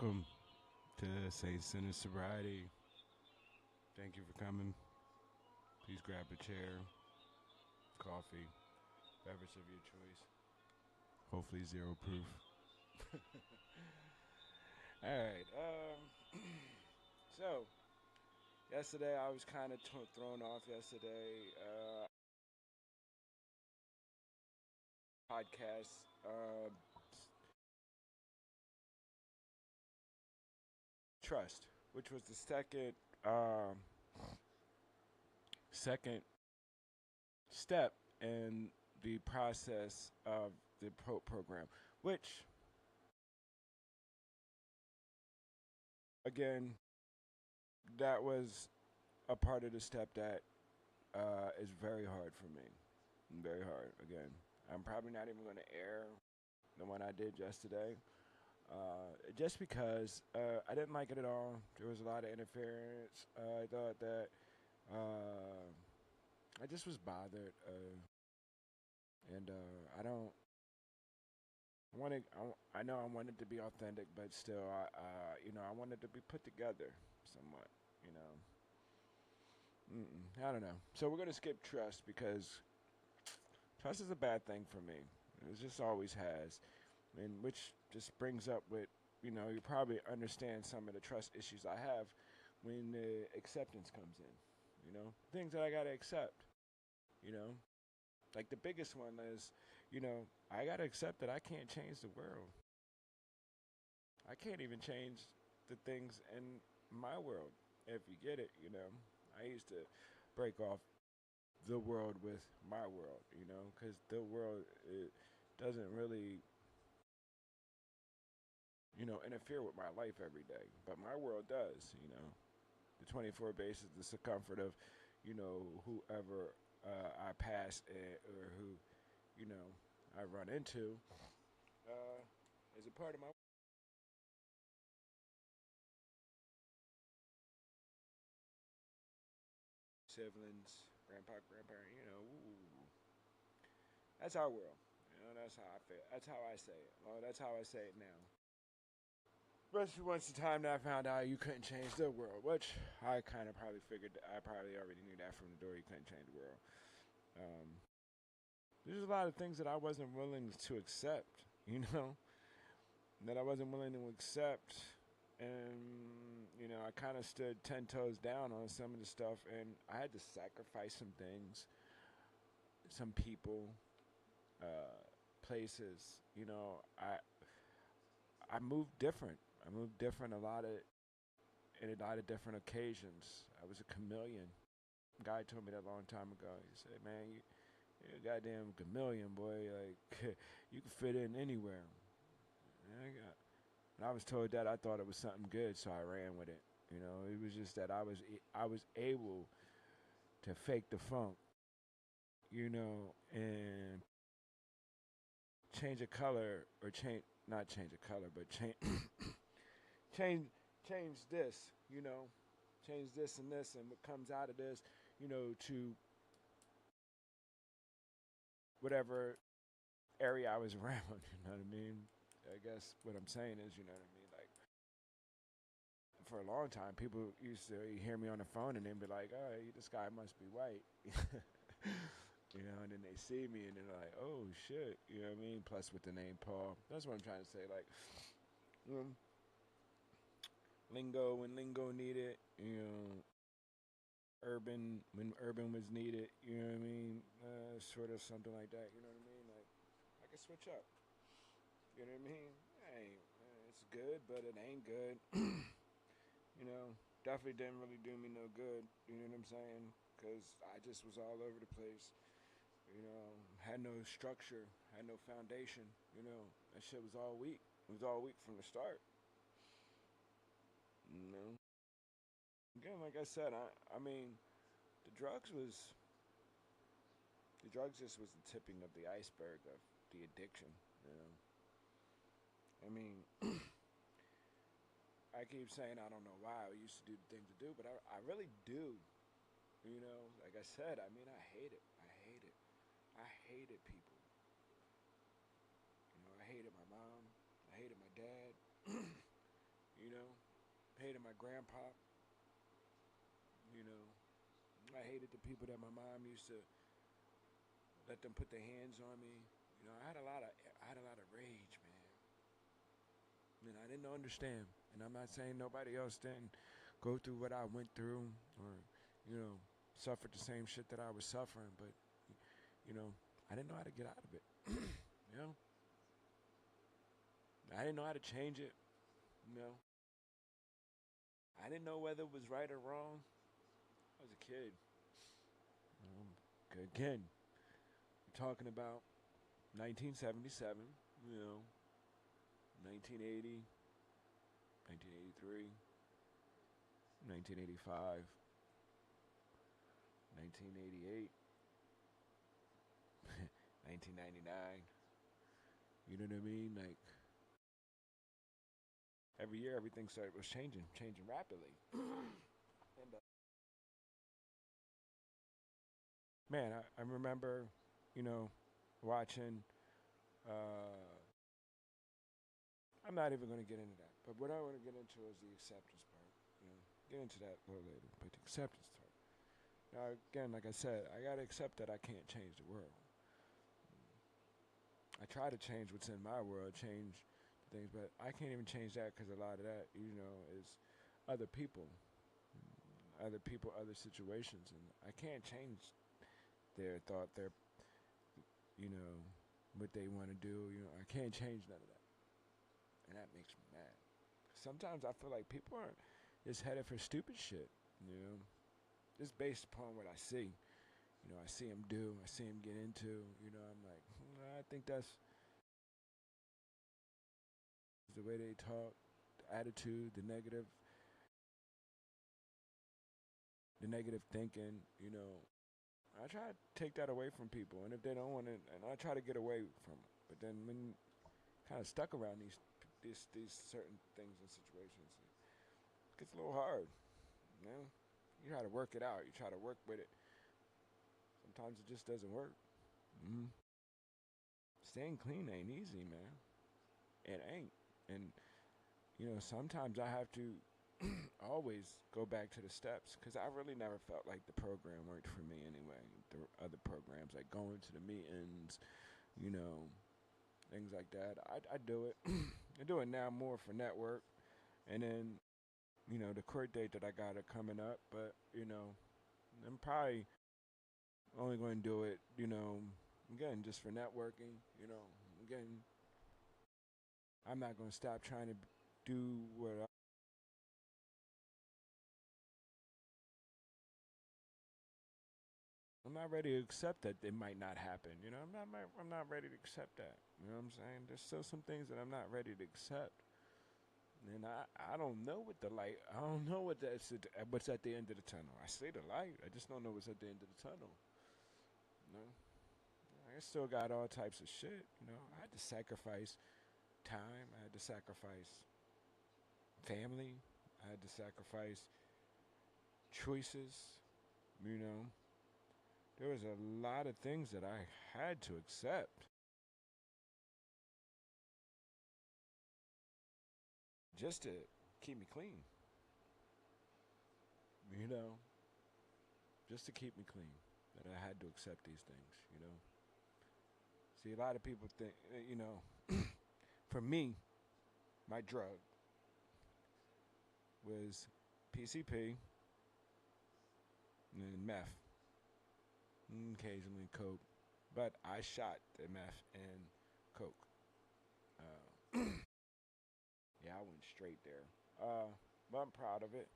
Welcome to Saints in Sobriety. Thank you for coming. Please grab a chair, coffee, beverage of your choice. Hopefully zero proof. All right. So yesterday I was kind of thrown off. Yesterday, podcast. Trust, which was the second step in the process of the program, which again, that was a part of the step that is very hard for me. Very hard. Again, I'm probably not even going to air the one I did yesterday. Just because I didn't like it at all. There was a lot of interference. I thought that I just was bothered, and I don't want to. I know I wanted to be authentic, but still, I wanted to be put together somewhat. You know, I don't know. So we're gonna skip trust because trust is a bad thing for me. It just always has, and which just brings up with you probably understand some of the trust issues I have when the acceptance comes in. Things that I gotta accept. You know, like the biggest one is, I gotta accept that I can't change the world. I can't even change the things in my world. If you get it, I used to break off the world with my world, because the world it doesn't really, interfere with my life every day, but my world does. The 24 base is the circumference of, whoever I pass or who, I run into is a part of my siblings, grandpa, grandparent, that's our world. That's how I feel. That's how I say it. Well, that's how I say it now. Especially once the time that I found out you couldn't change the world, which I kind of probably figured, I probably already knew that from the door, you couldn't change the world. Um, there's a lot of things that I wasn't willing to accept, that I wasn't willing to accept. And, I kind of stood 10 toes down on some of the stuff, and I had to sacrifice some things, some people, places. I moved different. I moved different in a lot of different occasions. I was a chameleon. A guy told me that a long time ago. He said, "Man, you're a goddamn chameleon, boy. Like you can fit in anywhere." And I was told that. I thought it was something good, so I ran with it. It was just that I was able to fake the funk, and change a color or change not change a color, but change change this, change this and this, and what comes out of this, to whatever area I was around. You know what I mean? I guess what I'm saying is, you know what I mean, like for a long time, people used to hear me on the phone and they'd be like, "Oh, this guy must be white." And then they see me and they're like, "Oh shit," you know what I mean? Plus with the name Paul, that's what I'm trying to say. Like, um, lingo when lingo needed, urban when urban was needed. You know what I mean? Sort of something like that. You know what I mean? Like I can switch up. You know what I mean? Hey, it's good, but it ain't good. Definitely didn't really do me no good. You know what I'm saying? Because I just was all over the place. Had no structure, had no foundation. That shit was all weak. It was all weak from the start. You know. Again, like I said, I mean, the drugs was the drugs just was the tipping of the iceberg of the addiction. You know. I mean, I keep saying I don't know why I used to do the things to do, but I really do. Like I said, I mean, I hate it. I hate it. I hated people. I hated my mom. I hated my dad. You know, hated my grandpa. You know, I hated the people that my mom used to let them put their hands on me. You know, I had a lot of rage, man. And I didn't understand. And I'm not saying nobody else didn't go through what I went through or, you know, suffered the same shit that I was suffering, but you know, I didn't know how to get out of it. You know, I didn't know how to change it. You know, I didn't know whether it was right or wrong. I was a kid. Again, we're talking about 1977. You know, 1980, 1983, 1985, 1988, 1999. You know what I mean? Like every year, everything was changing rapidly. And man, I remember, you know, watching. I'm not even going to get into that. But what I want to get into is the acceptance part. You know, get into that a little later. But the acceptance part. Now, again, like I said, I got to accept that I can't change the world. I try to change what's in my world, change things, but I can't even change that because a lot of that, you know, is other people, other situations, and I can't change their thought, their, you know, what they want to do. You know, I can't change none of that, and that makes me mad. Sometimes I feel like people are just headed for stupid shit. You know, just based upon what I see. You know, I see them do, I see them get into. You know, I'm like, I think that's the way they talk, the attitude, the negative thinking. You know, I try to take that away from people, and if they don't want it, and I try to get away from it. But then when you kind of stuck around these certain things and situations, it gets a little hard. You know, you try to work it out. You try to work with it. Sometimes it just doesn't work. Mm-hmm. Staying clean ain't easy, man. It ain't. And you know, sometimes I have to always go back to the steps because I really never felt like the program worked for me anyway. The other programs, like going to the meetings, you know, things like that. I do it. I do it now more for network, and then you know the court date that I got it coming up. But you know, I'm probably only going to do it. You know, again just for networking. You know, again, I'm not going to stop trying to do what I'm not ready to accept that it might not happen. You know, I'm not ready to accept that. You know what I'm saying? There's still some things that I'm not ready to accept. And I don't know what the light. I don't know what's at the end of the tunnel. I see the light. I just don't know what's at the end of the tunnel. You know, I still got all types of shit. You know, I had to sacrifice time. I had to sacrifice family. I had to sacrifice choices. You know, there was a lot of things that I had to accept just to keep me clean. You know, just to keep me clean. That I had to accept these things. You know, see, a lot of people think, you know, for me, my drug was PCP and meth, and occasionally coke, but I shot the meth and coke. Yeah, I went straight there. But I'm proud of it.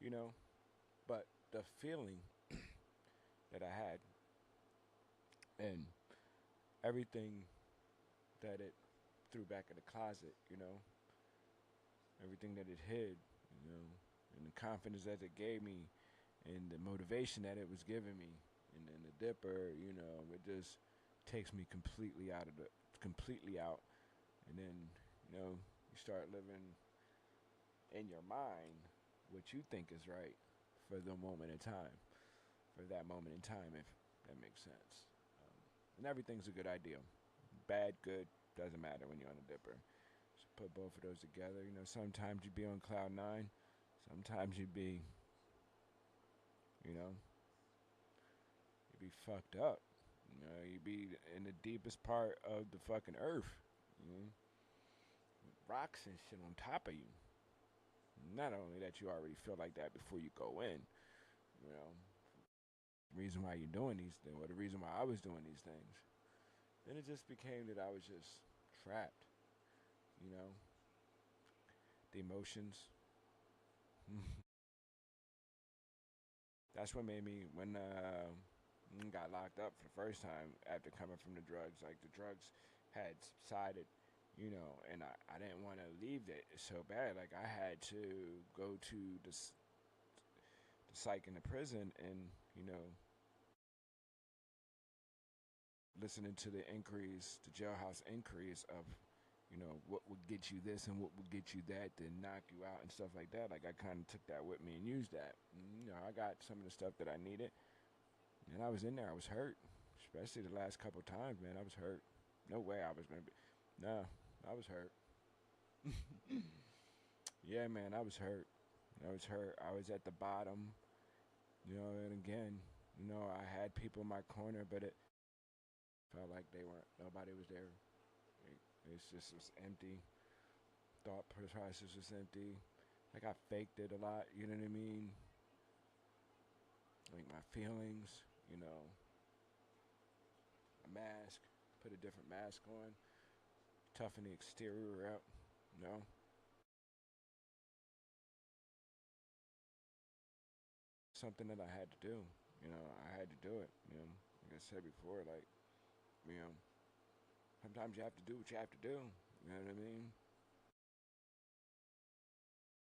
You know, but the feeling that I had and everything that it threw back in the closet, you know, everything that it hid, you know, and the confidence that it gave me, and the motivation that it was giving me, and then the dipper, you know, it just takes me completely out, and then you know you start living in your mind what you think is right for the moment in time, for that moment in time, if that makes sense. And everything's a good idea, bad, good, doesn't matter when you're on a dipper. put both of those together. You know, sometimes you be on cloud nine, sometimes you be, you know, you be fucked up. You know, you be in the deepest part of the fucking earth. You know, with rocks and shit on top of you. Not only that, you already feel like that before you go in. You know, the reason why you're doing these things, or the reason why I was doing these things. Then it just became that I was just trapped. You know, the emotions. That's what made me when got locked up for the first time after coming from the drugs. Like the drugs had subsided, you know, and I didn't want to leave it so bad. Like I had to go to the psych in the prison and, you know, listening to the increase, the jailhouse increase of, you know, what would get you this and what would get you that to knock you out and stuff like that. Like I kind of took that with me and used that. And, you know, I got some of the stuff that I needed, and I was in there. I was hurt, especially the last couple times, man. I was hurt. No way I was gonna be. No, I was hurt. Yeah, man, I was hurt. I was hurt. I was at the bottom, you know, and again, you know, I had people in my corner, but it felt like they weren't. Nobody was there. It's just was empty. Thought process was empty. Like I faked it a lot. You know what I mean? Like my feelings. You know, a mask. Put a different mask on. Toughen the exterior up. You know. Something that I had to do. You know, I had to do it. You know, like I said before, like, you know, sometimes you have to do what you have to do. You know what I mean?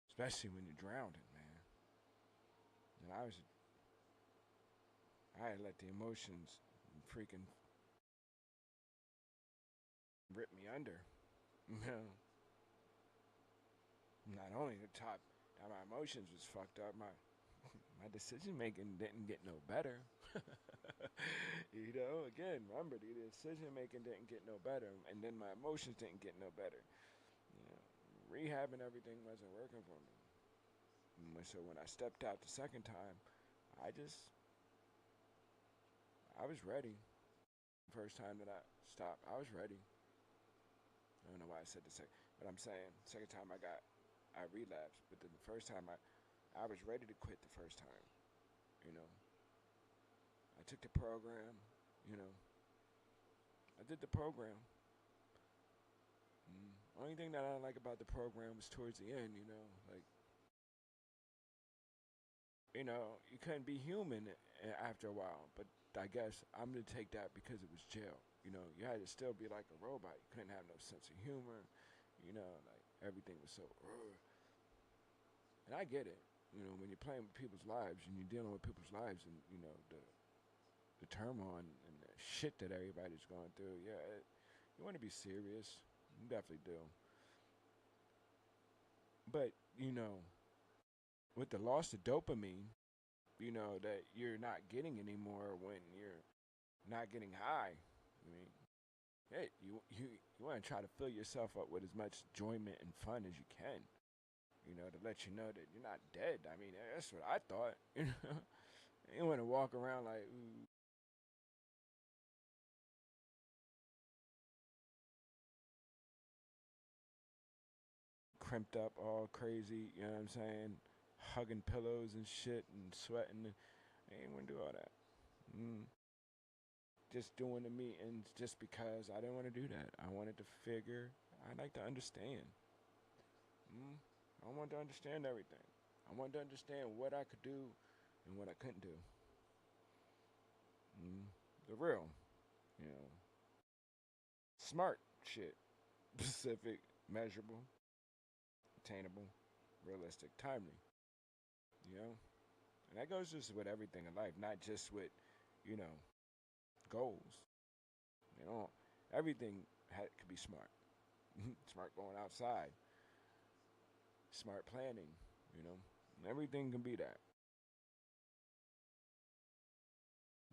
Especially when you're drowning, man. And I had let the emotions freaking rip me under. You know, not only the top, my emotions was fucked up. My decision making didn't get no better. You know, again, remember the decision making didn't get no better, and then my emotions didn't get no better. You know, rehab and everything wasn't working for me. So when I stepped out the second time, I just I was ready. First time that I stopped, I was ready. I don't know why I said the second, but I'm saying second time I relapsed, but then the first time I was ready to quit the first time. You know, I took the program. You know, I did the program. Only thing that I didn't like about the program was towards the end. You know, like you know, you couldn't be human after a while. But I guess I'm gonna take that because it was jail. You know, you had to still be like a robot. You couldn't have no sense of humor. You know, like everything was so. And I get it. You know, when you're playing with people's lives and you're dealing with people's lives and you know the turmoil and the shit that everybody's going through. Yeah, you want to be serious. You definitely do. But you know, with the loss of dopamine, you know that you're not getting anymore when you're not getting high. I mean, hey, you want to try to fill yourself up with as much enjoyment and fun as you can. You know, to let you know that you're not dead. I mean, that's what I thought. You know, you want to walk around like ooh, crimped up, all crazy. You know what I'm saying? Hugging pillows and shit and sweating. I ain't want to do all that. Mm. Just doing the meetings just because I didn't want to do that. I wanted to figure. I like to understand. Mm. I wanted to understand everything. I wanted to understand what I could do and what I couldn't do. Mm. The real, you know, smart shit. Specific, measurable, attainable, realistic, timely. You know, and that goes just with everything in life, not just with, you know, goals. You know, everything could be smart. Smart going outside, smart planning. You know, everything can be that.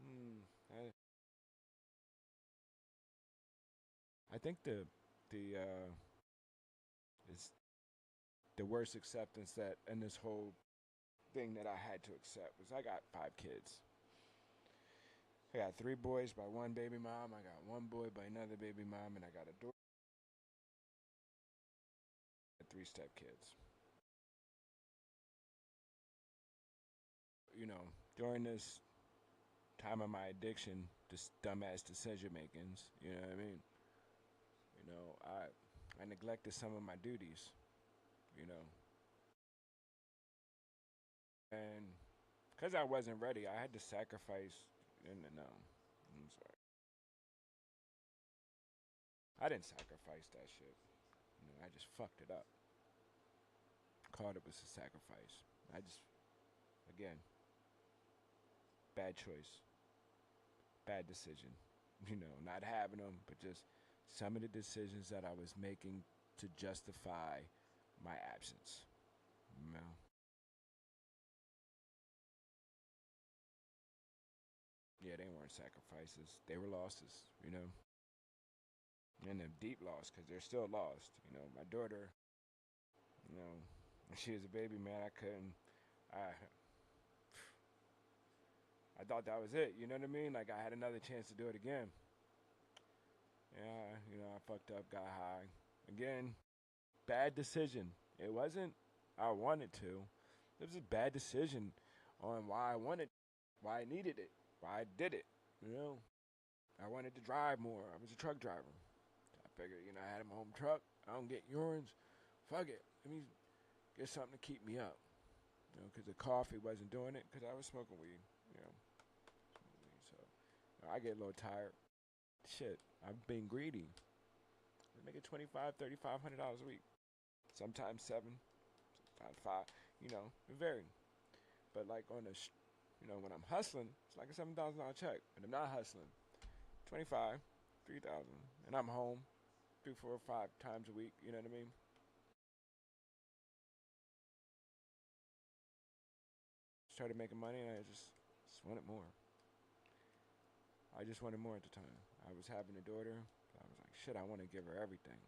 Hmm. I think the It's the worst acceptance that in this whole thing that I had to accept was I got 5 kids. I got 3 boys by one baby mom. I got 1 boy by another baby mom, and I got a daughter and 3 step kids. You know, during this time of my addiction, this dumbass decision makings, you know what I mean? You know, I neglected some of my duties, you know, and because I wasn't ready, I had to sacrifice. No, I'm sorry, I didn't sacrifice that shit. You know, I just fucked it up. Called it was a sacrifice. I just, again, bad choice, bad decision. You know, not having them, but just some of the decisions that I was making to justify my absence. You know, yeah, they weren't sacrifices; they were losses. You know, and a deep loss because they're still lost. You know, my daughter. You know, when she was a baby, man, I couldn't. I thought that was it. You know what I mean? Like I had another chance to do it again. Yeah, you know, I fucked up, got high. Again, bad decision. It wasn't I wanted to. It was a bad decision on why I wanted, why I needed it, why I did it. You know, I wanted to drive more. I was a truck driver. I figured, you know, I had my own truck. I don't get urines. Fuck it. Let me get something to keep me up. You know, because the coffee wasn't doing it. Because I was smoking weed. You know, so you know, I get a little tired. Shit, I'm being greedy. I make it $2,500, $3,500 a week. Sometimes 7, sometimes 5. You know, it varies. But like on you know, when I'm hustling, it's like a $7,000 check. But I'm not hustling, 25, 3,000, and I'm home 3, 4, 5 times a week. You know what I mean? Started making money, and I just wanted more. I just wanted more at the time. I was having a daughter. So I was like, shit, I want to give her everything.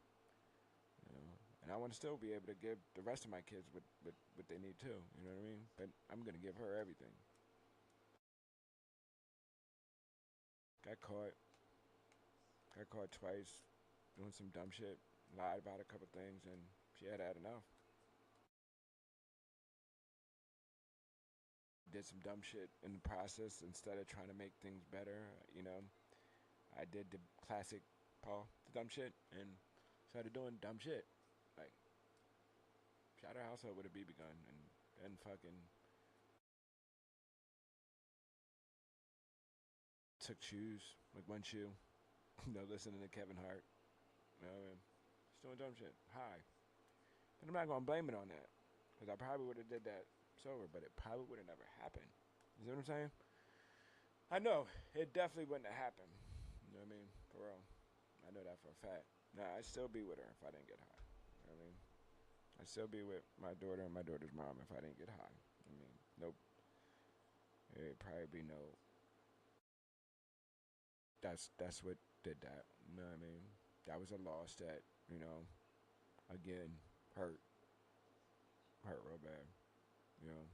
You know, and I want to still be able to give the rest of my kids what they need too. You know what I mean? But I'm gonna give her everything. Got caught. Got caught twice doing some dumb shit. Lied about a couple things, and she had enough. Did some dumb shit in the process instead of trying to make things better. You know, I did the classic Paul, the dumb shit, and started doing dumb shit. Like, shot her house up with a BB gun and fucking took shoes, like one shoe. You know, listening to Kevin Hart. You know, and just doing dumb shit. High. And I'm not gonna blame it on that. Because I probably would have did that sober, but it probably would have never happened. You see what I'm saying? I know. It definitely wouldn't have happened. You know what I mean? For real. I know that for a fact. Nah, I'd still be with her if I didn't get high. You know what I mean? I'd still be with my daughter and my daughter's mom if I didn't get high. I mean, nope. It'd probably be no. That's what did that. You know what I mean? That was a loss that, you know, again, hurt. Hurt real bad. You know,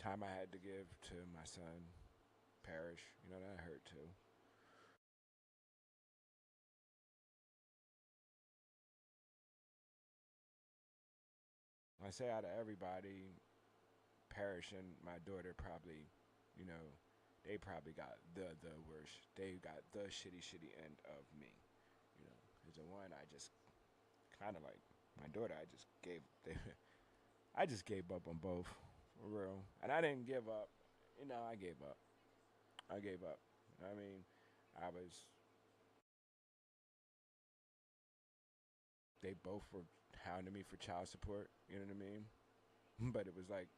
time I had to give to my son perish. You know, that hurt too. I say out of everybody perishing, my daughter probably, you know, they probably got the worst. They got the shitty end of me. You know, because the one I just kind of like my daughter. I just gave I just gave up on both for real, and I didn't give up. You know, I gave up. I gave up. I mean, I was. They both were hounding me for child support. You know what I mean? But it was like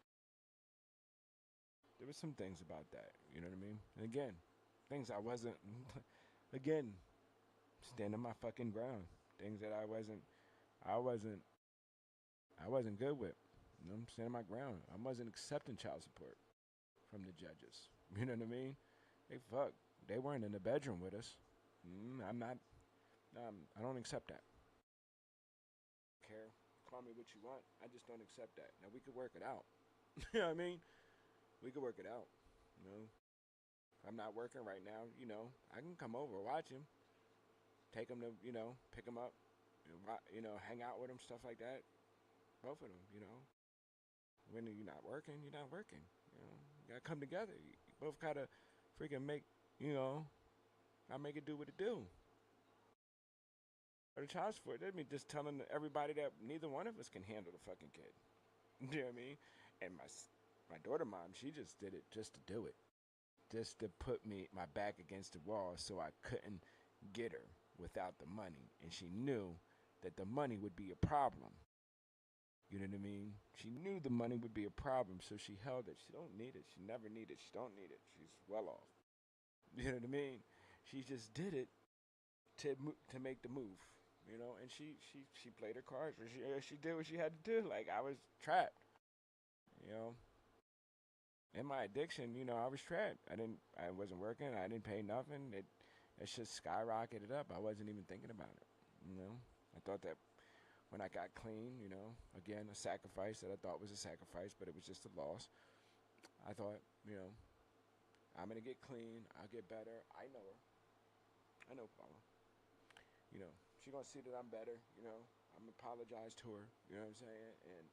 there was some things about that. You know what I mean? And again, things I wasn't. Again, standing my fucking ground. Things that I wasn't, I wasn't good with. You know, I'm standing my ground. I wasn't accepting child support from the judges. You know what I mean? They fuck. They weren't in the bedroom with us. I'm not. I don't accept that. care. Call me what you want. I just don't accept that. Now we could work it out. You know what I mean? We could work it out. You know, if I'm not working right now, I can come over, watch him, take him to, pick him up, hang out with him, stuff like that. Both of them. When you're not working, you're not working. You gotta come together. You both gotta freaking make, I make it do what it do. Or the child support, that means just telling everybody that neither one of us can handle the fucking kid. You know what I mean? And my daughter mom, she just did it just to do it. Just to put my back against the wall so I couldn't get her without the money. And she knew that the money would be a problem. You know what I mean? She knew the money would be a problem, so she held it. She don't need it. She never need it. She don't need it. She's well off. You know what I mean? She just did it to make the move. And she played her cards. She did what she had to do. Like I was trapped. You know, in my addiction, I was trapped. I wasn't working. I didn't pay nothing. It just skyrocketed up. I wasn't even thinking about it. I thought that when I got clean, again, a sacrifice that I thought was a sacrifice, but it was just a loss. I thought, I'm going to get clean. I'll get better. I know her. I know Paula. She going to see that I'm better. I'm going to apologize to her. You know what I'm saying? And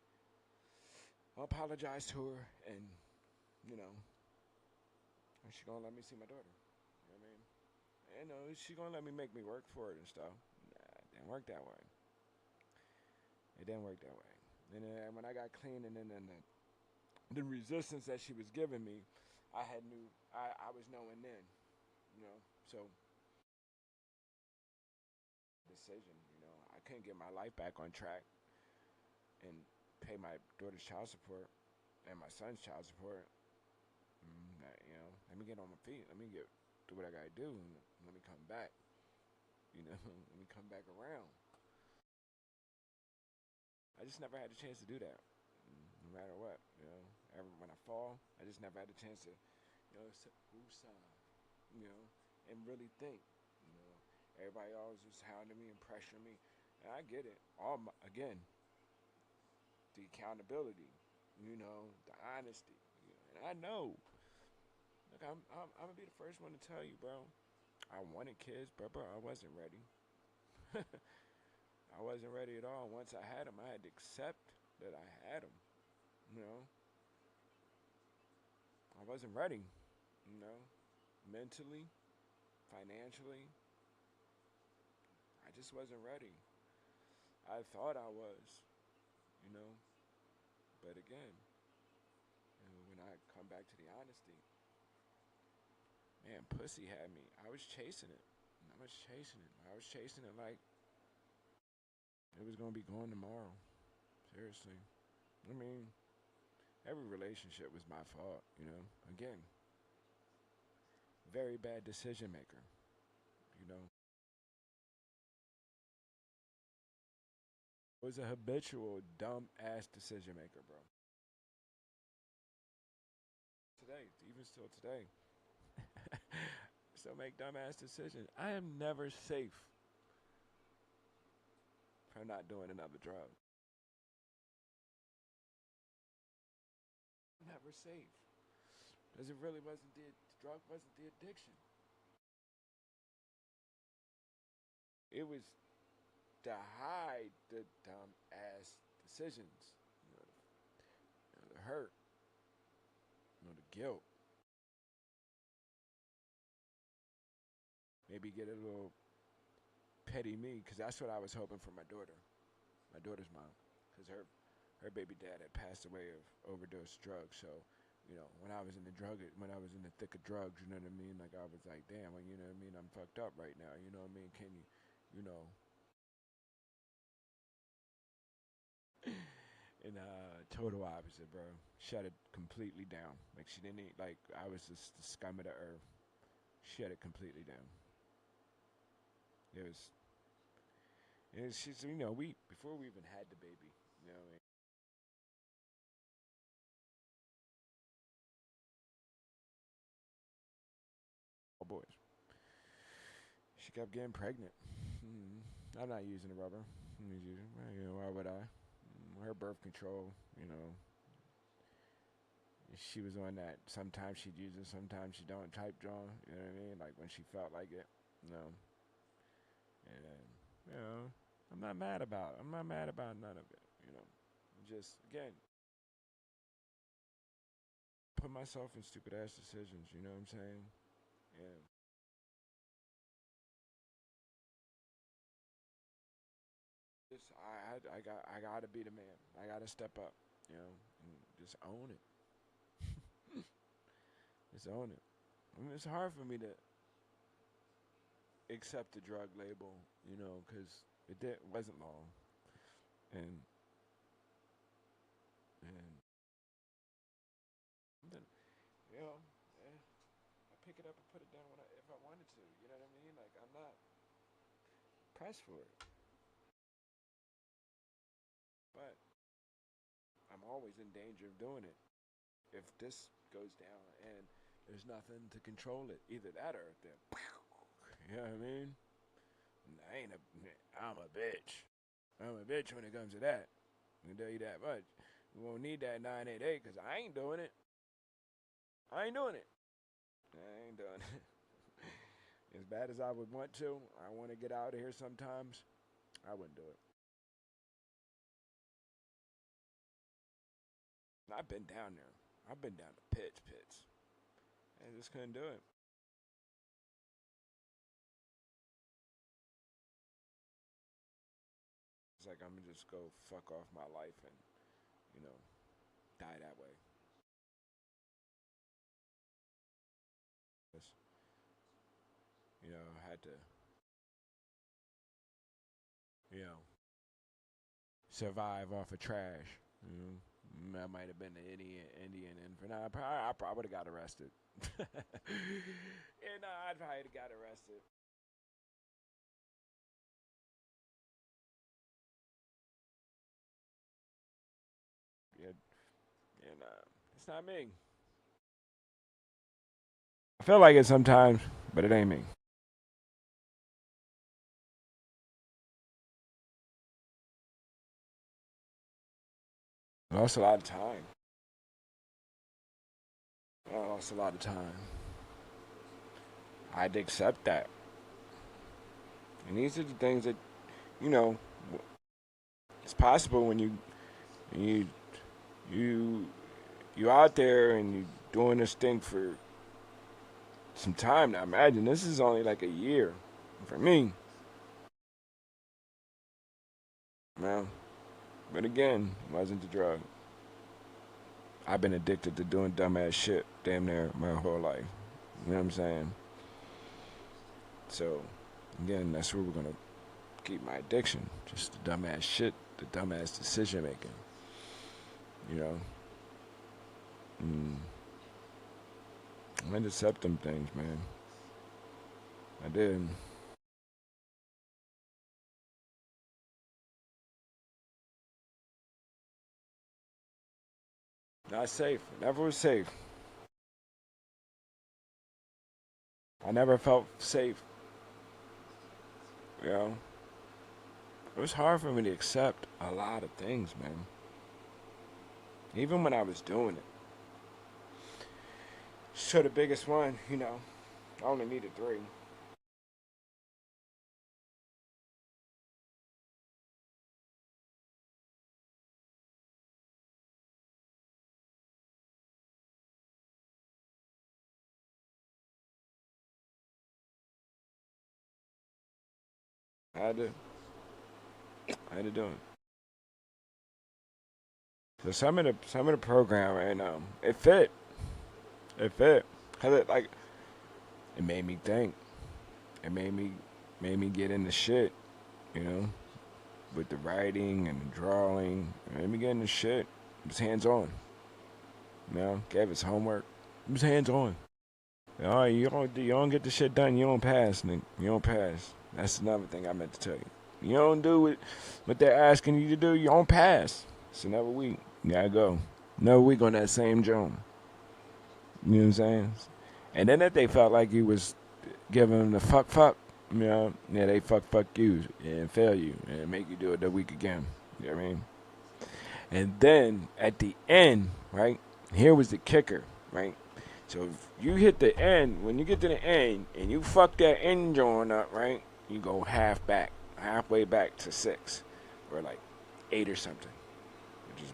I'll apologize to her and, and she going to let me see my daughter. You know what I mean? She going to let me make me work for it and stuff. Nah, it didn't work that way. It didn't work that way. And then when I got clean and then the resistance that she was giving me, I was knowing then, so decision, I couldn't get my life back on track and pay my daughter's child support and my son's child support. Let me get on my feet. Let me do what I gotta do and let me come back. Let me come back around. I just never had a chance to do that, no matter what. When I fall, I just never had a chance to, and really think. Everybody always was hounding me and pressuring me, and I get it. Again, the accountability, the honesty, and I know. Look, I'm gonna be the first one to tell you, bro. I wanted kids, but bro, I wasn't ready. I wasn't ready at all. Once I had them, I had to accept that I had them. I wasn't ready. Mentally, financially, I just wasn't ready. I thought I was, but again, when I come back to the honesty, man, pussy had me. I was chasing it. I was chasing it like it was gonna be gone tomorrow. Seriously. I mean, every relationship was my fault, Again, very bad decision maker, Was a habitual dumb ass decision maker, bro. Today, even still today, still make dumb ass decisions. I am never safe from not doing another drug. Never safe. Because it really wasn't the drug wasn't the addiction. It was to hide the dumb ass decisions. The hurt. The guilt. Maybe get a little petty me, because that's what I was hoping for my daughter's mom, because her baby dad had passed away of overdose drugs. So, when I was in when I was in the thick of drugs, you know what I mean? Like I was like, damn, well, you know what I mean? I'm fucked up right now. You know what I mean? Can and total opposite, bro. Shut it completely down. Like she didn't eat. Like I was just the scum of the earth. Shut it completely down. It was. She's, we before we even had the baby, what I mean? All boys. She kept getting pregnant. I'm not using the rubber. Why would I? Her birth control, she was on that. Sometimes she'd use it, sometimes she don't. Type John, you know what I mean? Like when she felt like it, you know. And I'm not mad about it. I'm not mad about none of it. Just again, put myself in stupid ass decisions. You know what I'm saying? And just I gotta be the man. I gotta step up. And just own it. Just own it. I mean, it's hard for me to accept the drug label, because wasn't long, and and then you know, I pick it up and put it down if I wanted to. You know what I mean? Like I'm not pressed for it, but I'm always in danger of doing it if this goes down and there's nothing to control it. Either that or then, you know what I mean? I'm a bitch. I'm a bitch when it comes to that. I can tell you that much. We won't need that 988 because I ain't doing it. I ain't doing it. I ain't doing it. As bad as I would want to, I want to get out of here sometimes. I wouldn't do it. I've been down there. I've been down to pits. I just couldn't do it. It's like I'm gonna just go fuck off my life and, you know, die that way. Just, I had to, you know, survive off of trash. You I might have been the Indian infant. I probably would have got arrested. And I'd probably have got arrested. Yeah, and it's not me. I feel like it sometimes, but it ain't me. I lost a lot of time. I lost a lot of time. I had to accept that. And these are the things that, you know, it's possible when you you you out there and you doing this thing for some time now. Imagine this is only like a year for me. Well, but again, it wasn't the drug. I've been addicted to doing dumbass shit damn near my whole life. You know what I'm saying? So, again, that's where we're gonna keep my addiction. Just the dumbass shit, the dumbass decision making. You know? Mm, I had to accept them things, man. I did. Not safe. Never was safe. I never felt safe. You know? It was hard for me to accept a lot of things, man. Even when I was doing it. So the biggest one, I only needed three. I had to, I had to do it. So some of the program, and it fit. It fit. 'Cause it made me think. It made me get into shit. You know, with the writing and the drawing. It made me get into shit. It was hands on. Gave us homework. It was hands on. All right, you don't get the shit done. You don't pass, nigga. You don't pass. That's another thing I meant to tell you. You don't do what they're asking you to do. You don't pass. It's another week. You gotta go. Another week on that same joint. You know what I'm saying? And then if they felt like you was giving them the fuck, You know, yeah, they fuck you and fail you and make you do it the week again. You know what I mean? And then at the end, right? Here was the kicker, right? So if you hit the end, when you get to the end and you fuck that end joint up, right? You go halfway back to 6, or like 8 or something, which is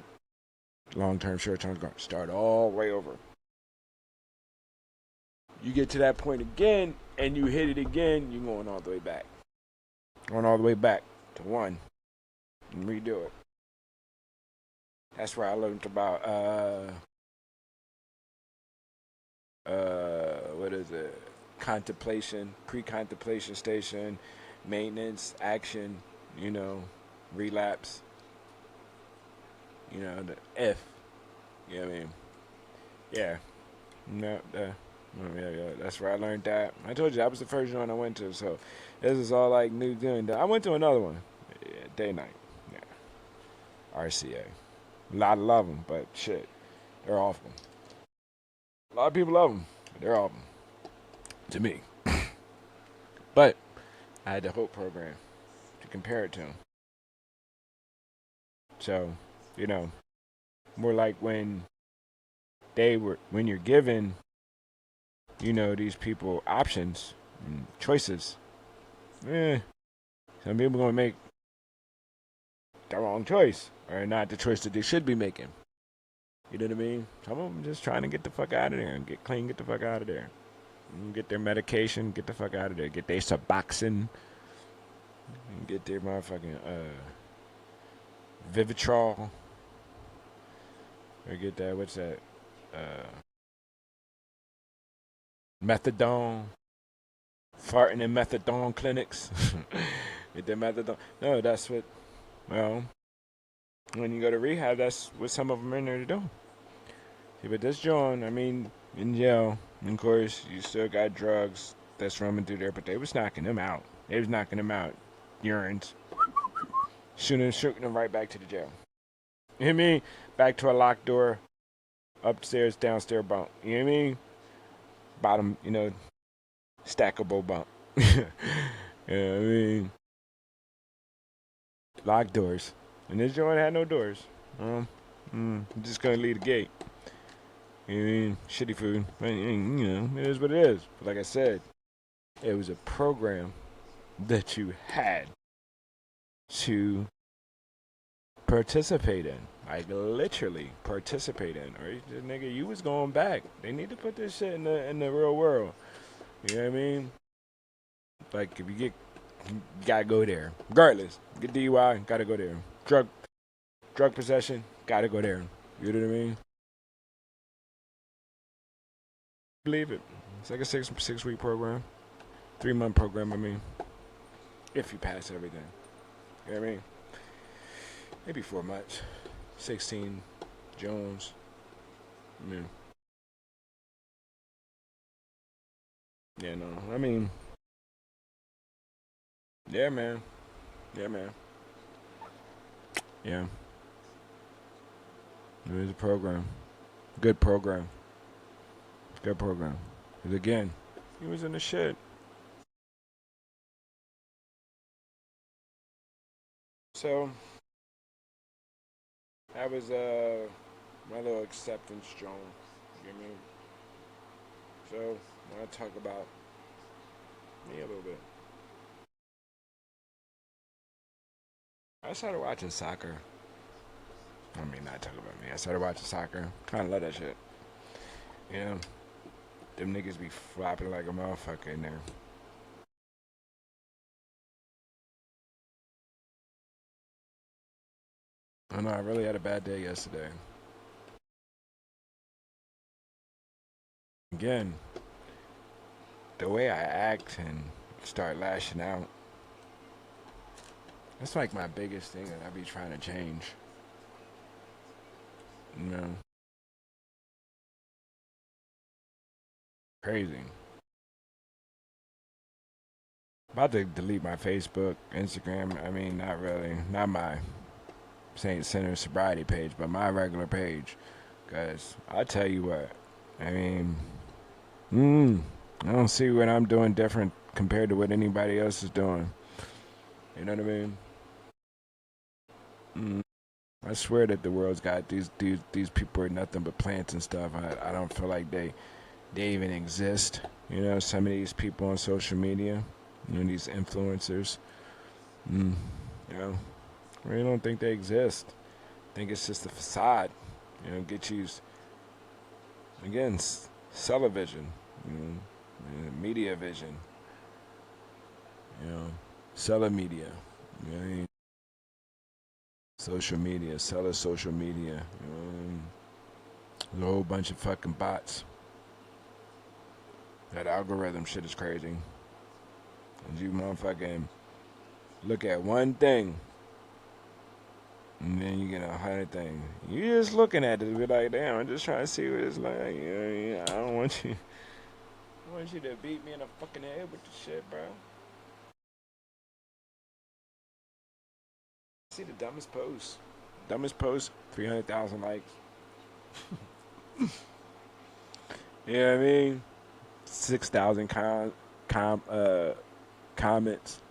long term, short term. Going to start all the way over. You get to that point again, and you hit it again. You going all the way back, going all the way back to 1, and redo it. That's where I learned about what is it? Contemplation, pre-contemplation station, maintenance, action, you know, relapse, you know, the F. You know what I mean? Yeah. No, yeah. That's where I learned that. I told you that was the first one I went to, so this is all like new doing. I went to another one, yeah, day night. Yeah, RCA. A lot of love them, but shit, they're awful. A lot of people love them, but they're awful to me. But I had the Hope program to compare it to. So, you know, more like when you're given, you know, these people options and choices. Eh, some people gonna make the wrong choice or not the choice that they should be making. You know what I mean? Some of them just trying to get the fuck out of there and get clean, get the fuck out of there. Get their medication, get the fuck out of there. Get their Suboxone, get their motherfucking Vivitrol, or get that, what's that? Uh, Methadone. Farting in methadone clinics. Get their methadone. No, that's what, well, when you go to rehab, that's what some of them are in there to do. See, but this joint, I mean, in jail, of course, you still got drugs that's roaming through there, but they was knocking them out. They was knocking them out. Urines. Shooting them right back to the jail. You know what I mean? Back to a locked door, upstairs, downstairs bunk. You know what I mean? Bottom, you know, stackable bunk. You know what I mean? Locked doors. And this joint had no doors. I'm just gonna leave the gate. You know what I mean? Shitty food. But, you know, it is what it is. But like I said, it was a program that you had to participate in. Like literally participate in. Or nigga, you was going back. They need to put this shit in the real world. You know what I mean? Like if you gotta go there. Regardless. Get DUI, gotta go there. Drug possession, gotta go there. You know what I mean? Believe it. It's like a six week program. 3-month program, I mean. If you pass everything. You know what I mean? Maybe 4 months. 16 Jones. I mean. Yeah, no. I mean. Yeah, man. Yeah, man. Yeah. It was a program. Good program. Good program. Because again, he was in the shit. So that was my little acceptance joint. You know what I mean? So I talk about me a little bit. I started watching soccer. I mean, not talk about me. I started watching soccer. Kind of love that shit. You know, them niggas be flopping like a motherfucker in there. I know I really had a bad day yesterday. Again, the way I act and start lashing out, that's like my biggest thing that I be trying to change. You know, crazy. About to delete my Facebook, Instagram. I mean, not really. Not my Saint Center Sobriety page, but my regular page. Because I tell you what, I mean, I don't see what I'm doing different compared to what anybody else is doing. You know what I mean? Mm. I swear that the world's got these people are nothing but plants and stuff. I don't feel like they even exist. You know, some of these people on social media, you know, these influencers, mm, you know, I really don't think they exist. I think it's just a facade. You know, get used again, television, you know, media vision, you know, seller media, you know, social media, seller social media, you know, there's a whole bunch of fucking bots. That algorithm shit is crazy. And you motherfucking look at one thing, and then you get 100 things. You just looking at it and be like, damn, I'm just trying to see what it's like. I don't want you. I want you to beat me in the fucking head with the shit, bro. See the dumbest post. Dumbest post, 300,000 likes. You know what I mean? 6,000 comments.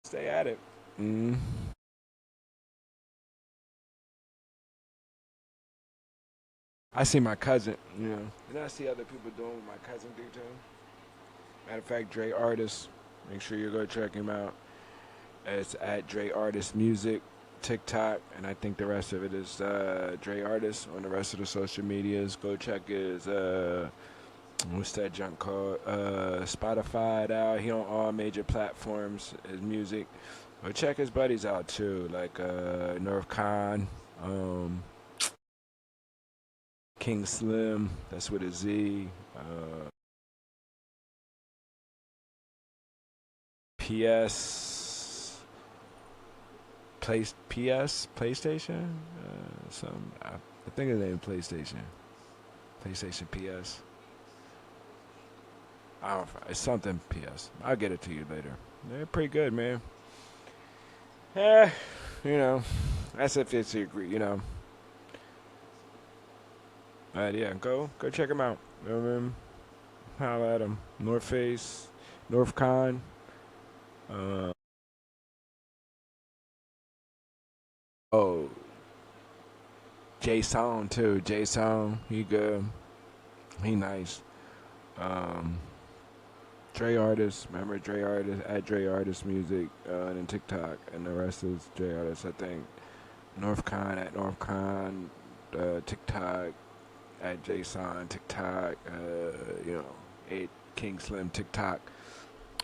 Stay at it. Mm. I see my cousin, you know, and I see other people doing what my cousin do too. Matter of fact, Dre Artist, make sure you go check him out. It's at Dre Artist Music, TikTok, and I think the rest of it is Dre Artist on the rest of the social medias. Go check his what's that junk called? Spotify out. He on all major platforms. His music. Go check his buddies out too, like North Con, King Slim. That's with a Z. PS PlayStation. Some I think his name PlayStation. PlayStation PS. I don't know. It's something PS. I'll get it to you later. They're pretty good, man. Yeah, you know, that's if it's agree. You know, yeah, go check them out. You know what I mean? Holla at them. North Face, North Con. Uh, oh, Jason too. Jason, he good. He nice. Um, Dre Artist, remember Dre Artist at Dre Artist Music, and then TikTok, and the rest is Dre Artist. I think North Con at North Con, TikTok at Jason TikTok, you know, 8 King Slim TikTok.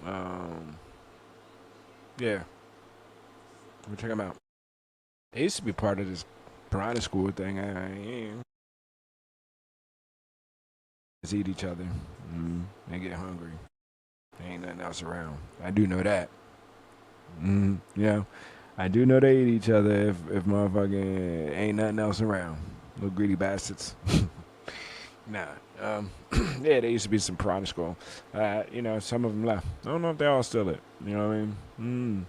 Um, yeah, go check them out. They used to be part of this Piranha School thing. Just eat each other. They get hungry. There ain't nothing else around. I do know that. Yeah. I do know they eat each other if motherfucking ain't nothing else around. Little greedy bastards. Nah. Yeah, there used to be some Piranha School. You know, some of them left. I don't know if they all still it. You know what I mean?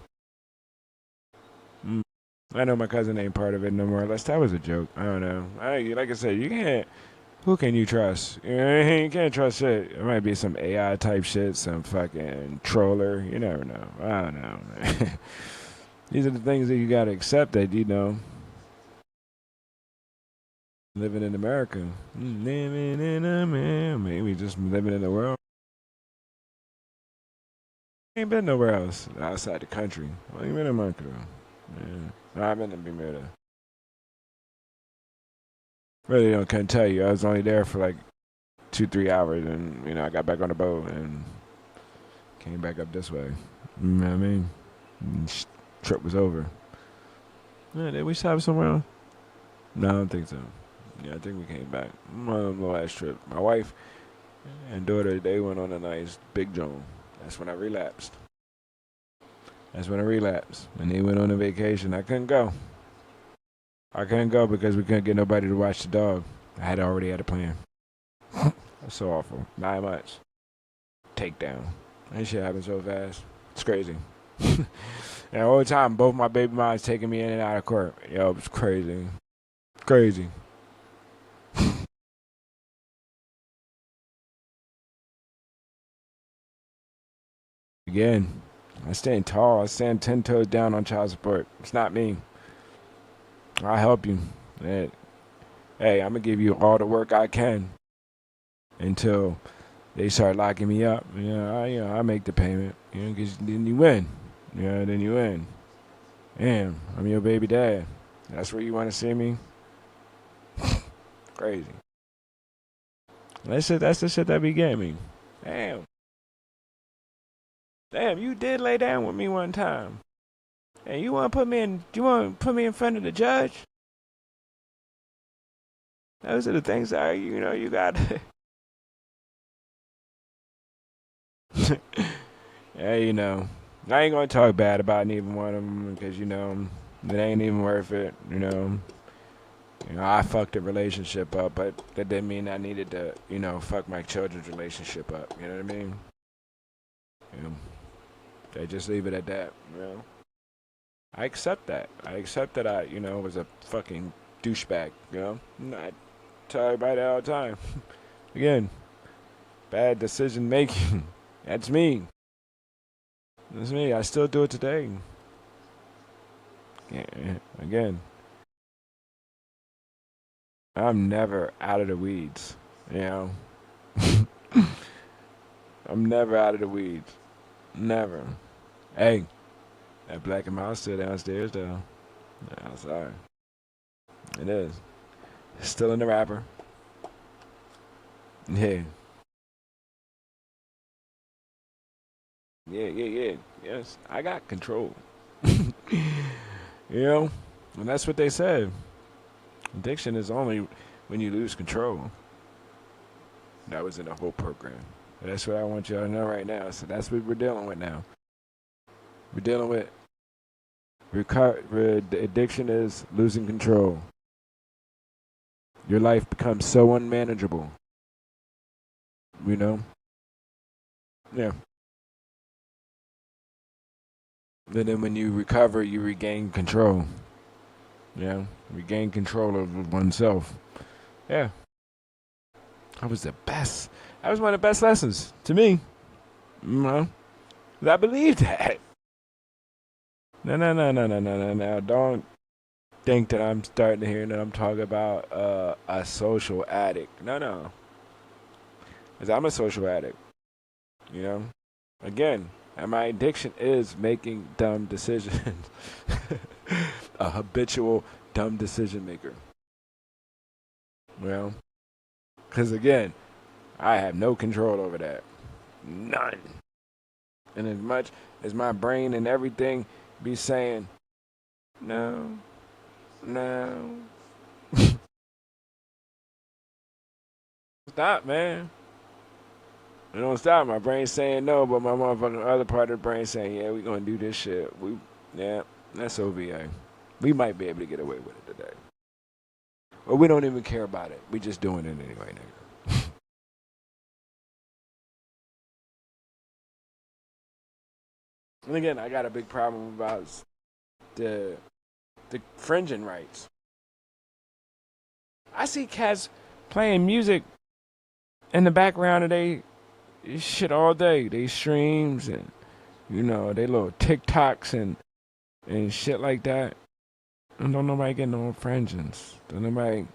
I know my cousin ain't part of it no more. Unless that was a joke. I don't know. Like I said, you can't. Who can you trust? You can't trust shit. It might be some AI type shit, some fucking troller. You never know. I don't know, man. These are the things that you gotta accept that, you know, living in America. Living in America. Maybe just living in the world. Ain't been nowhere else outside the country. Well, you been in America, though. Yeah. I've been to Bermuda. Really don't couldn't tell you. I was only there for like 2-3 hours, and you know I got back on the boat and came back up this way. You know what I mean? Trip was over. Yeah, did we stop somewhere else? No, I don't think so. Yeah, I think we came back. On a little ass trip. My wife and daughter, they went on a nice big joint. That's when I relapsed. That's when I relapsed. And they went on a vacation. I couldn't go. I couldn't go because we couldn't get nobody to watch the dog. I had already had a plan. That's so awful. 9 months. Takedown. That shit happened so fast. It's crazy. And all the time, both my baby moms taking me in and out of court. Yo, it's crazy. Crazy. Again, I stand tall. I stand 10 toes down on child support. It's not me. I'll help you. Hey, I'm gonna give you all the work I can until they start locking me up. I make the payment. Because then you win. Then you win. Damn, I'm your baby dad. That's where you want to see me? Crazy. That's the shit that be getting me. Damn. Damn, you did lay down with me one time. And you want to put me in front of the judge? Those are the things that you got. Yeah, I ain't gonna talk bad about neither one of them because it ain't even worth it. I fucked a relationship up, but that didn't mean I needed to, fuck my children's relationship up. You know what I mean? They just leave it at that. I accept that. I accept that I, was a fucking douchebag. I tell everybody that all the time. Again, bad decision making. That's me. That's me. I still do it today. Yeah, again, I'm never out of the weeds. I'm never out of the weeds. Never. Hey, that black and mild still downstairs though. I'm sorry. It is. Still in the wrapper. Yeah. Yeah. Yes, I got control. And that's what they said. Addiction is only when you lose control. That was in the whole program. That's what I want y'all to know right now. So that's what we're dealing with now. We're dealing with addiction is losing control. Your life becomes so unmanageable. Yeah. And then when you recover, you regain control. Regain control of oneself. Yeah. That was the best. That was one of the best lessons to me. I believe that. No. Don't think that I'm starting to hear that I'm talking about a social addict. No. Because I'm a social addict. Again, and my addiction is making dumb decisions. A habitual dumb decision maker. Because again, I have no control over that. None. And as much as my brain and everything be saying, no. Stop, man. It don't stop. My brain saying no, but my motherfucking other part of the brain saying, yeah, we gonna do this shit. That's OVA. We might be able to get away with it today. But we don't even care about it. We just doing it anyway, nigga. And again, I got a big problem about the fringing rights. I see cats playing music in the background of they shit all day. They streams and they little TikToks and shit like that. And don't nobody get no infringements. Don't nobody.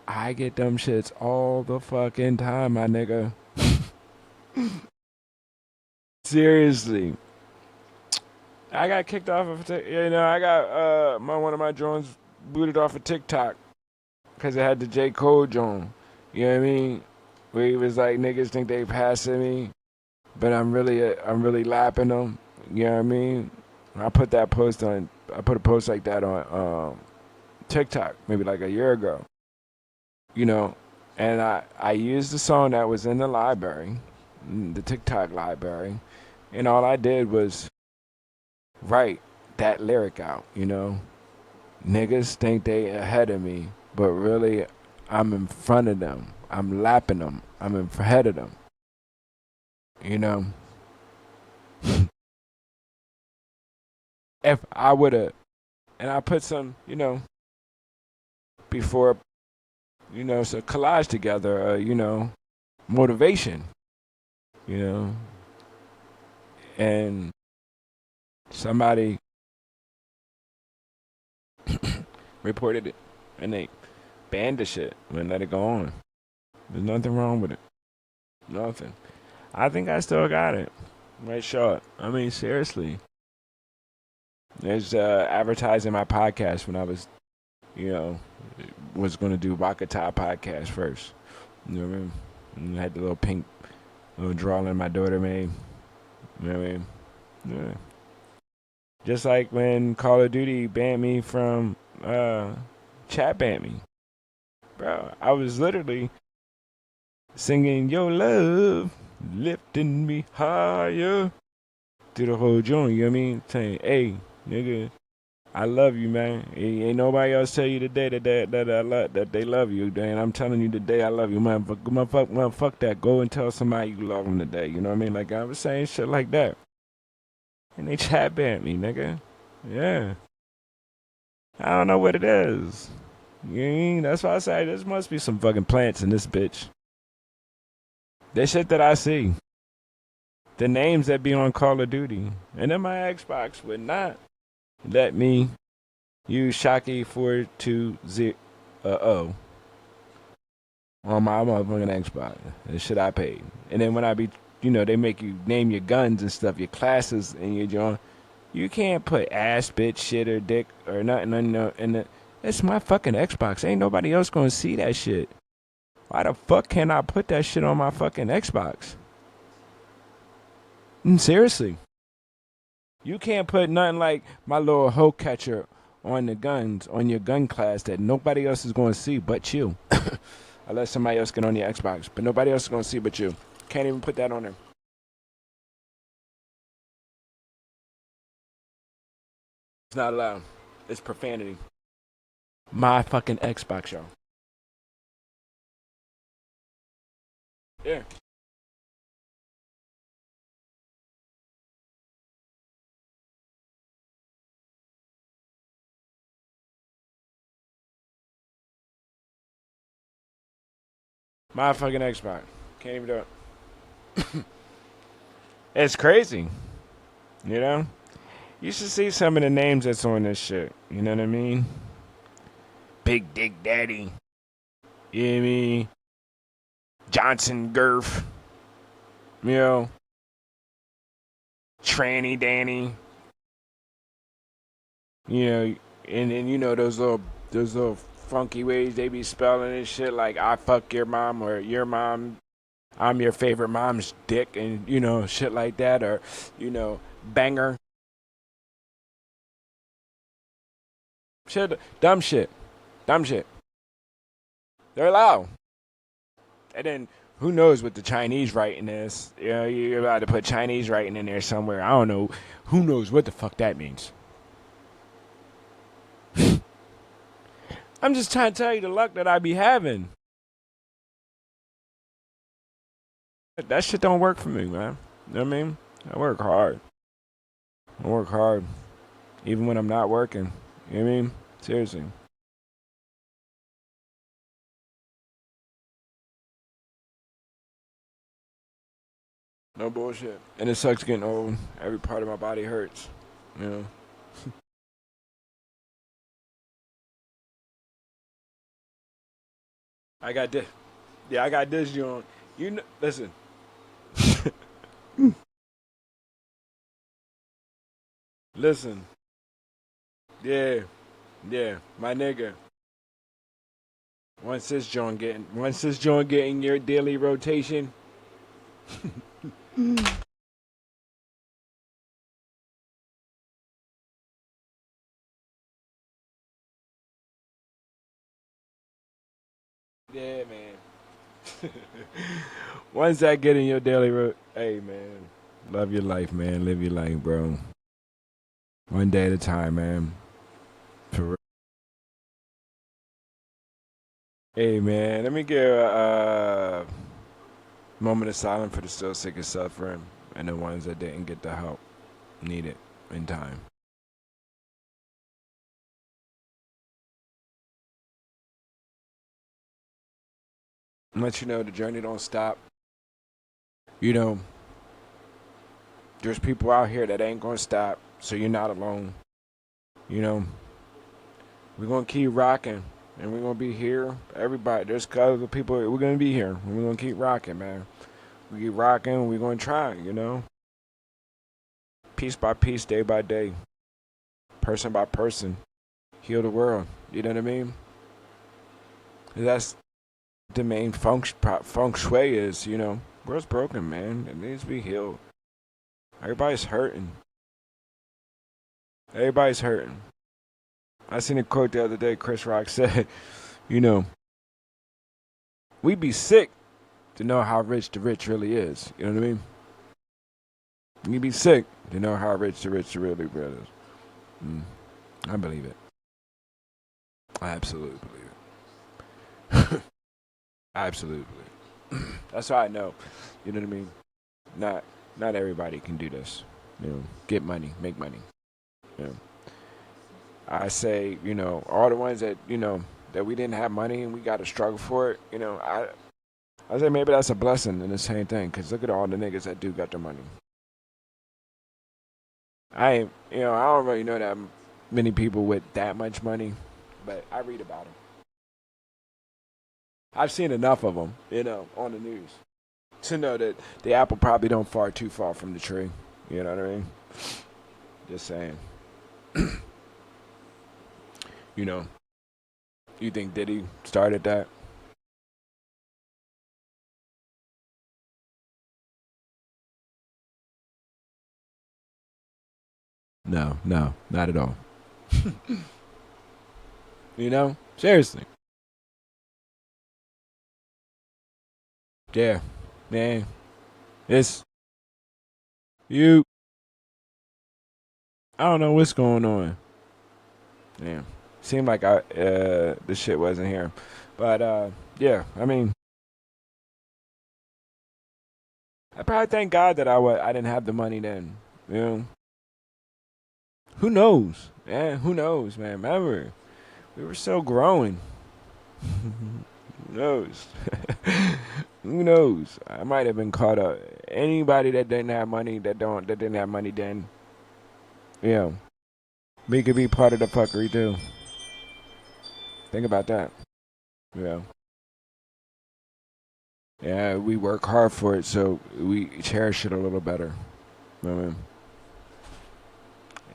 I get them shits all the fucking time, my nigga. Seriously. I got kicked off of I got one of my drones booted off of TikTok because it had the J. Cole drone. You know what I mean? Where he was like, niggas think they passing me, but I'm really lapping them. You know what I mean? I put a post like that on TikTok maybe like a year ago. And I used the song that was in the library, the TikTok library, and all I did was write that lyric out. Niggas think they ahead of me, but really I'm in front of them. I'm lapping them. I'm ahead of them. If I would have, and I put some, before, some collage together, motivation, and somebody reported it, and they banned the shit and let it go on. There's nothing wrong with it. Nothing. I think I still got it. Right short. I mean, seriously. There's advertising my podcast when I was, you know, was going to do Wakata podcast first. You know what I mean? And I had the little pink little drawing my daughter made. You know what I mean? Yeah. Just like when Call of Duty banned me from chat banned me. Bro, I was literally singing Your Love lifting me higher through the whole joint, you know what I mean? Saying, hey, nigga, I love you, man. Ain't nobody else tell you today that they love you, and I'm telling you today I love you, motherfuck that. Go and tell somebody you love them today. You know what I mean? Like I was saying shit like that, and they chat banned me, nigga. Yeah, I don't know what it is. You know what I mean? That's why I say there must be some fucking plants in this bitch. That shit that I see, the names that be on Call of Duty, and then my Xbox would not let me use Shocky 420 on my motherfucking Xbox. The shit I paid. And then when I be, they make you name your guns and stuff, your classes and your joint. You can't put ass, bitch, shit, or dick, or nothing in the. It's my fucking Xbox. Ain't nobody else gonna see that shit. Why the fuck can't I put that shit on my fucking Xbox? Seriously. You can't put nothing like my little hoe catcher on the guns, on your gun class that nobody else is going to see but you. Unless somebody else get on your Xbox. But nobody else is going to see but you. Can't even put that on there. It's not allowed. It's profanity. My fucking Xbox, y'all. Yeah. My fucking Xbox. Can't even do it. It's crazy. You know? You should see some of the names that's on this shit. You know what I mean? Big Dick Daddy. You know what I mean? Johnson Girth. You know? Tranny Danny. You know, and those little funky ways they be spelling and shit like I fuck your mom or your mom I'm your favorite mom's dick and shit like that or banger shit dumb shit they're allowed. And then who knows what the Chinese writing is. You're about to put Chinese writing in there somewhere. I don't know. Who knows what the fuck that means. I'm just trying to tell you the luck that I be having. That shit don't work for me, man. You know what I mean? I work hard. I work hard. Even when I'm not working. You know what I mean? Seriously. No bullshit. And it sucks getting old. Every part of my body hurts. You know? I got this. Yeah, I got this joint. Listen. Listen. Yeah. Yeah. My nigga. Once this joint getting your daily rotation. Yeah, man. Once that get in your daily hey man. Love your life, man. Live your life, bro. One day at a time, man. For real. Hey man, let me give a moment of silence for the still sick and suffering and the ones that didn't get the help needed in time. And let you know the journey don't stop. You know, There's people out here that ain't gonna stop, so you're not alone. You know, we're gonna keep rocking, and we're gonna be here. Everybody, there's other people. We're gonna be here, and we're gonna keep rocking, man. We keep rocking. We're gonna try. You know, piece by piece, day by day, person by person, heal the world. You know what I mean? That's the main feng shui is. You know, world's broken, man. It needs to be healed. Everybody's hurting. Everybody's hurting. I seen a quote the other day. Chris Rock said, you know, we be sick to know how rich the rich really is. You know what I mean? We be sick to know how rich the rich really is. I believe it. I absolutely believe it. I absolutely believe it. That's how I know. You know what I mean? Not everybody can do this. You know, get money, make money. You know. I say, you know, all the ones that, you know, that we didn't have money and we got to struggle for it, you know, I say maybe that's a blessing in the same thing, because look at all the niggas that do got their money. I don't really know that many people with that much money, but I read about them. I've seen enough of them, you know, on the news to know that the apple probably don't fall too far from the tree. You know what I mean? Just saying. You know, you think Diddy started that? No, no, not at all. You know, seriously. Yeah, man, it's you. I don't know what's going on. Damn, seemed like this shit wasn't here, but yeah. I mean, I probably thank God that I didn't have the money then. You know, who knows? Man, who knows, man? Remember, we were still growing. Who knows? Who knows? I might have been caught up. Anybody that didn't have money that didn't have money then, you know, we could be part of the fuckery too. Think about that. You know. Yeah, we work hard for it, so we cherish it a little better. You know what I mean?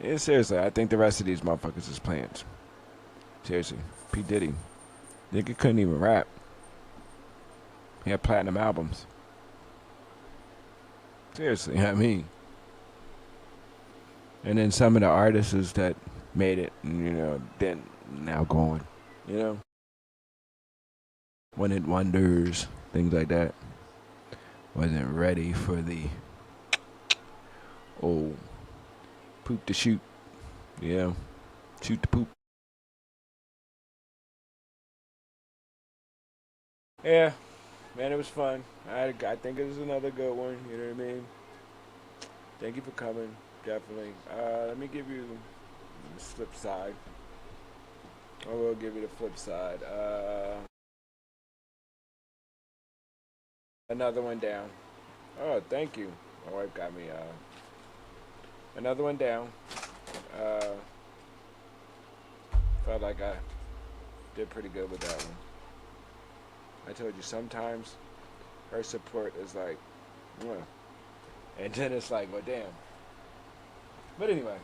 Yeah, seriously, I think the rest of these motherfuckers is plants. Seriously, P Diddy, nigga couldn't even rap. He had platinum albums. Seriously, I mean. And then some of the artists that made it, you know, then now gone. You know, one hit wonders, things like that. Wasn't ready for the old poop to shoot. You know, shoot the poop. Yeah, man, it was fun. I think it was another good one. You know what I mean? Thank you for coming. Definitely. Let me give you the flip side. I will give you the flip side. Another one down. Oh, thank you. My wife got me another one down. Uh, Felt like I did pretty good with that one. I told you sometimes her support is like, mwah. And then it's like, well, damn. But anyway,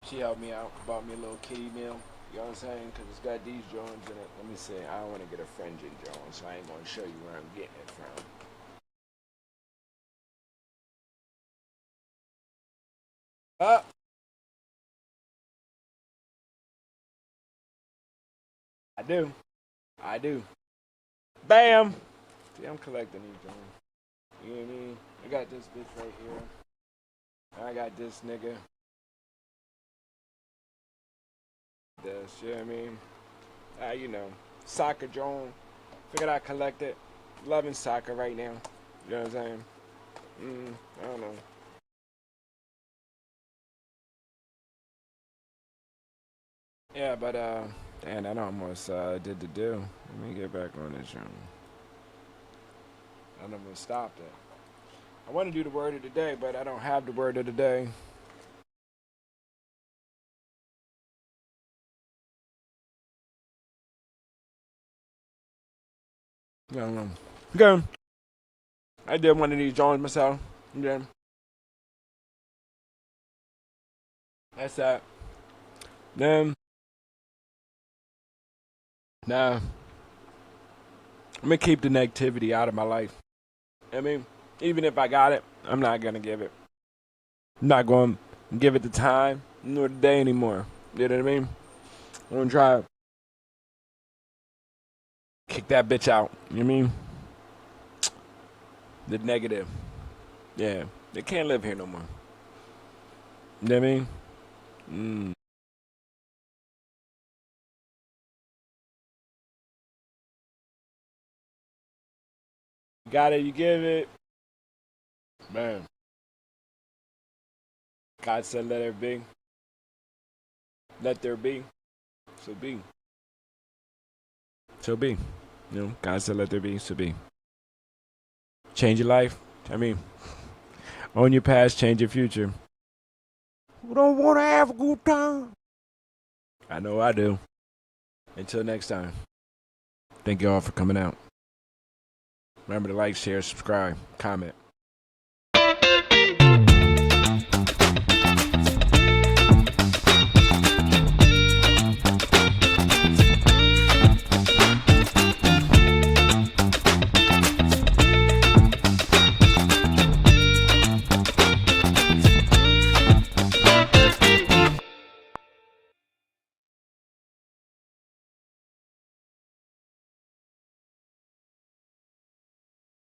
she helped me out, bought me a little kitty meal. You know what I'm saying? Because it's got these Jones in it. Let me see. I don't want to get a fringing Jones, so I ain't going to show you where I'm getting it from. Oh, I do. I do. Bam! See, I'm collecting these Jones. You know what I mean? I got this bitch right here. I got this nigga. This, you know what I mean? You know, soccer Jones. Figured I collect it. Loving soccer right now. You know what I'm saying? I don't know. Yeah, but damn, that almost did the do. Let me get back on this joint. I almost stopped it. I want to do the word of the day, but I don't have the word of the day. I don't know. Okay. I did one of these Jones myself. Yeah. That's that. Then, nah, I'm gonna keep the negativity out of my life. I mean, even if I got it, I'm not gonna give it. I'm not going to give it the time nor the day anymore. You know what I mean? I'm gonna try to kick that bitch out. You know what I mean? The negative. Yeah. They can't live here no more. You know what I mean? Mm. You got it, you give it. Man. God said let it be. Let there be. So be. So be. You know, God said let there be. So be. Change your life. I mean, own your past, change your future. Who don't want to have a good time? I know I do. Until next time. Thank you all for coming out. Remember to like, share, subscribe, comment.